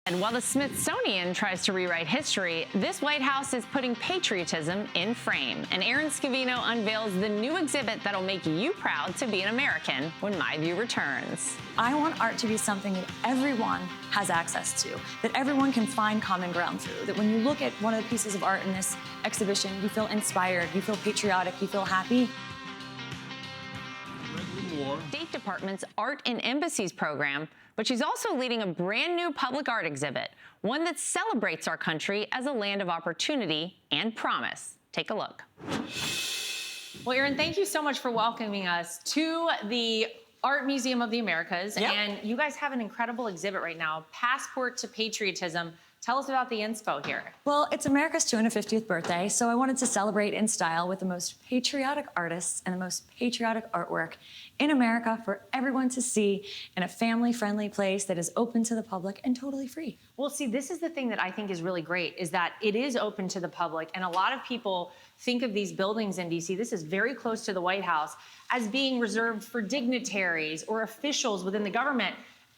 And while the Smithsonian tries to rewrite history, this White House is putting patriotism in frame. And Aaron Scavino unveils the new exhibit that'll make you proud to be an American when My View returns. I want art to be something that everyone has access to, that everyone can find common ground through, that when you look at one of the pieces of art in this exhibition, you feel inspired, you feel patriotic, you feel happy. State Department's Art in Embassies program, but she's also leading a brand new public art exhibit, one that celebrates our country as a land of opportunity and promise. Take a look. Well, Erin, thank you so much for welcoming us to the Art Museum of the Americas. Yep. And you guys have an incredible exhibit right now, Passport to Patriotism. Tell us about the inspo here. Well, it's America's 250th birthday, so I wanted to celebrate in style with the most patriotic artists and the most patriotic artwork in America for everyone to see in a family-friendly place that is open to the public and totally free. Well, see, this is the thing that I think is really great, is that it is open to the public, and a lot of people think of these buildings in DC, this is very close to the White House, as being reserved for dignitaries or officials within the government.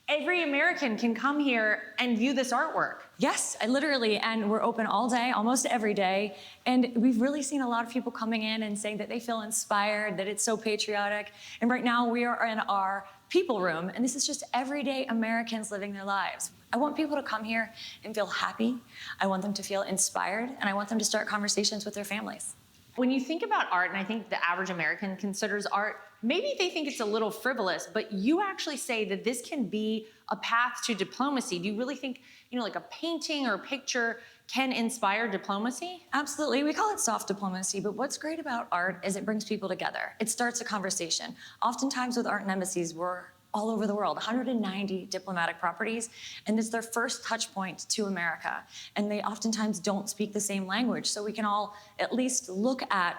Every American can come here and view this artwork. Yes, literally, and we're open all day, almost every day, and we've really seen a lot of people coming in and saying that they feel inspired, that it's so patriotic, and right now we are in our people room, and this is just everyday Americans living their lives. I want people to come here and feel happy, I want them to feel inspired, and I want them to start conversations with their families. When you think about art, and I think the average American considers art, maybe they think it's a little frivolous, but you actually say that this can be a path to diplomacy. Do you really think, like a painting or a picture can inspire diplomacy? Absolutely, we call it soft diplomacy, but what's great about art is it brings people together. It starts a conversation. Oftentimes with art and embassies, we're all over the world, 190 diplomatic properties, and it's their first touch point to America. And they oftentimes don't speak the same language, so we can all at least look at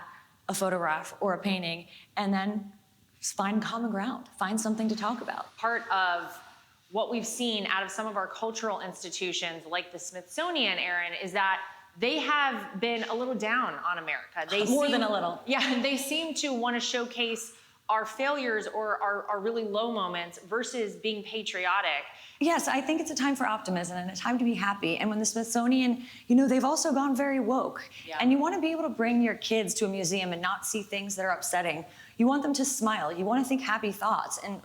a photograph or a painting and then find common ground, find something to talk about. Part of what we've seen out of some of our cultural institutions, like the Smithsonian, Erin, is that they have been a little down on America. More than a little. Yeah, they seem to want to showcase our failures or our really low moments versus being patriotic. Yes, I think it's a time for optimism and a time to be happy. And when the Smithsonian, they've also gone very woke. Yeah. And you want to be able to bring your kids to a museum and not see things that are upsetting. You want them to smile. You want to think happy thoughts. And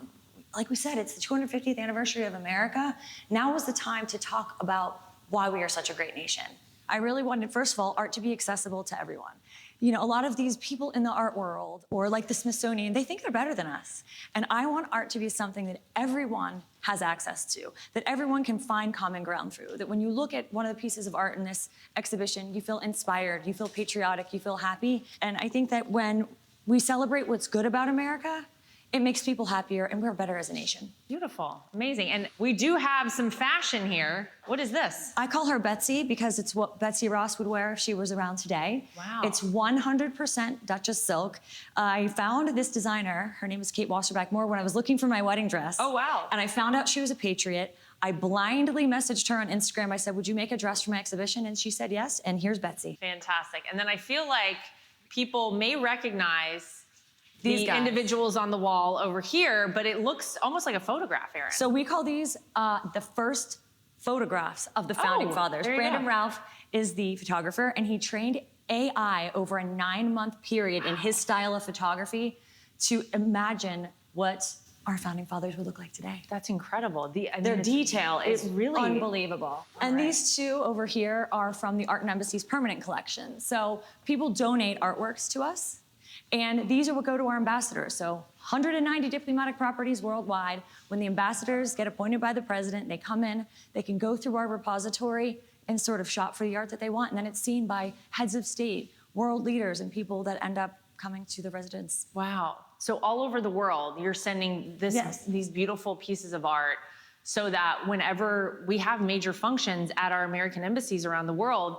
like we said, it's the 250th anniversary of America. Now is the time to talk about why we are such a great nation. I really wanted, first of all, art to be accessible to everyone. A lot of these people in the art world, or like the Smithsonian, they think they're better than us. And I want art to be something that everyone has access to, that everyone can find common ground through, that when you look at one of the pieces of art in this exhibition, you feel inspired, you feel patriotic, you feel happy. And I think that when we celebrate what's good about America, it makes people happier and we're better as a nation. Beautiful, amazing. And we do have some fashion here. What is this? I call her Betsy because it's what Betsy Ross would wear if she was around today. Wow. It's 100% Duchess silk. I found this designer, her name is Kate Wasserback Moore, when I was looking for my wedding dress. Oh, wow. And I found out she was a patriot. I blindly messaged her on Instagram. I said, would you make a dress for my exhibition? And she said yes, and here's Betsy. Fantastic. And then I feel like people may recognize These the guys. individuals on the wall over here, but it looks almost like a photograph, Erin. So we call these the first photographs of the founding fathers. there you Brandon go. Ralph is the photographer, and he trained AI over a 9-month period in his style of photography to imagine what our founding fathers would look like today. That's incredible. Their detail is really unbelievable. And these two over here are from the Art and Embassy's permanent collection. So people donate artworks to us, and these are what go to our ambassadors. So 190 diplomatic properties worldwide. When the ambassadors get appointed by the president, they come in, they can go through our repository and sort of shop for the art that they want. And then it's seen by heads of state, world leaders, and people that end up coming to the residence. Wow. So all over the world, you're sending these beautiful pieces of art so that whenever we have major functions at our American embassies around the world,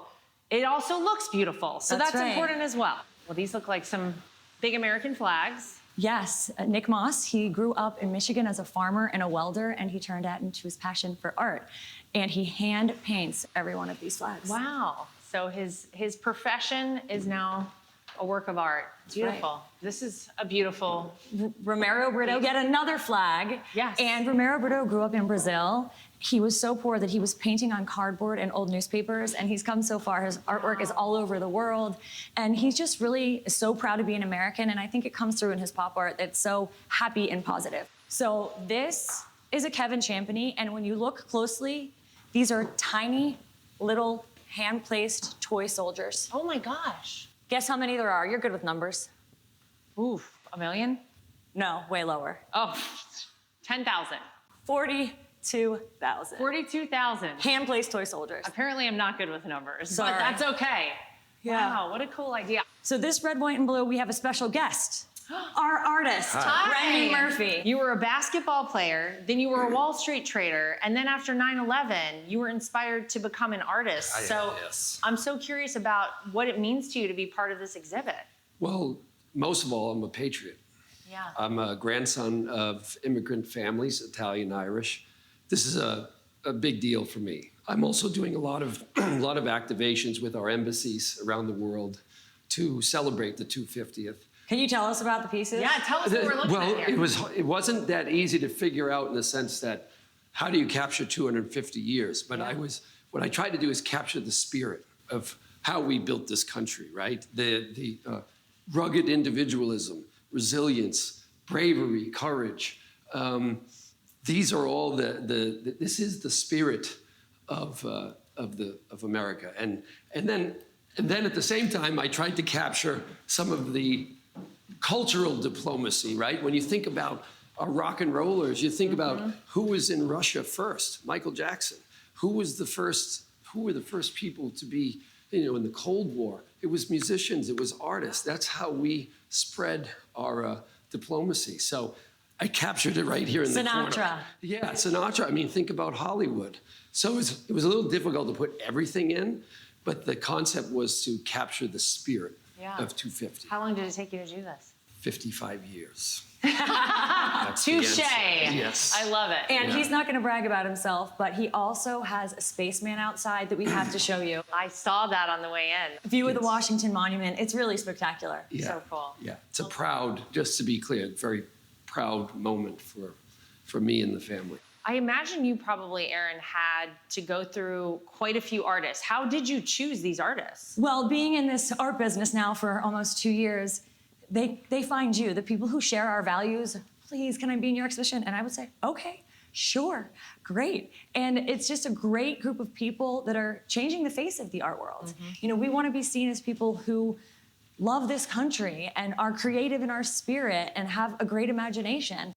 it also looks beautiful. So that's right. important as well. Well, these look like some big American flags. Yes, Nick Moss, he grew up in Michigan as a farmer and a welder, and he turned that into his passion for art. And he hand paints every one of these flags. Wow. So his profession is now a work of art. Beautiful. This is a beautiful. Romero Brito, get another flag. Yes. And Romero Brito grew up in Brazil. He was so poor that he was painting on cardboard and old newspapers, and he's come so far. His artwork is all over the world, and he's just really so proud to be an American, and I think it comes through in his pop art that's so happy and positive. So this is a Kevin Champney, and when you look closely, these are tiny little hand-placed toy soldiers. Oh my gosh. Guess how many there are? You're good with numbers. Oof, 1 million? No, way lower. Oh, 10,000. 42,000. 42,000. Hand-placed toy soldiers. Apparently I'm not good with numbers, Sorry. but that's okay. Yeah. Wow, what a cool idea. So this red, white, and blue, we have a special guest. Our artist, Randy Murphy. You were a basketball player, then you were a Wall Street trader, and then after 9/11, you were inspired to become an artist. Yes. I'm so curious about what it means to you to be part of this exhibit. Well, most of all, I'm a patriot. Yeah. I'm a grandson of immigrant families, Italian, Irish. This is a big deal for me. I'm also doing a lot of activations with our embassies around the world to celebrate the 250th. Can you tell us about the pieces? Yeah, tell us what we're looking Well, at here. it wasn't that easy to figure out in the sense that how do you capture 250 years? But what I tried to do is capture the spirit of how we built this country, right? The rugged individualism, resilience, bravery, courage. These are all this is the spirit of America. And then at the same time, I tried to capture some of the cultural diplomacy, right? When you think about our rock and rollers, you think about who was in Russia first, Michael Jackson. Who were the first people to be, in the Cold War? It was musicians, it was artists. That's how we spread our diplomacy. So I captured it right here in the corner. Sinatra. Yeah, Sinatra. I mean, think about Hollywood. So it was a little difficult to put everything in, but the concept was to capture the spirit of 250. How long did it take you to do this? 55 years. That's the Touche. answer. Yes. I love it. And he's not going to brag about himself, but he also has a spaceman outside that we have to show you. I saw that on the way in. View of the Washington Monument. It's really spectacular. Yeah. So cool. Yeah, it's a proud, just to be clear, very proud moment for me and the family. I imagine you probably, Erin, had to go through quite a few artists. How did you choose these artists? Well, being in this art business now for almost 2 years, they find you, the people who share our values. Please, can I be in your exhibition? And I would say, okay, sure, great. And it's just a great group of people that are changing the face of the art world. We want to be seen as people who love this country and are creative in our spirit and have a great imagination.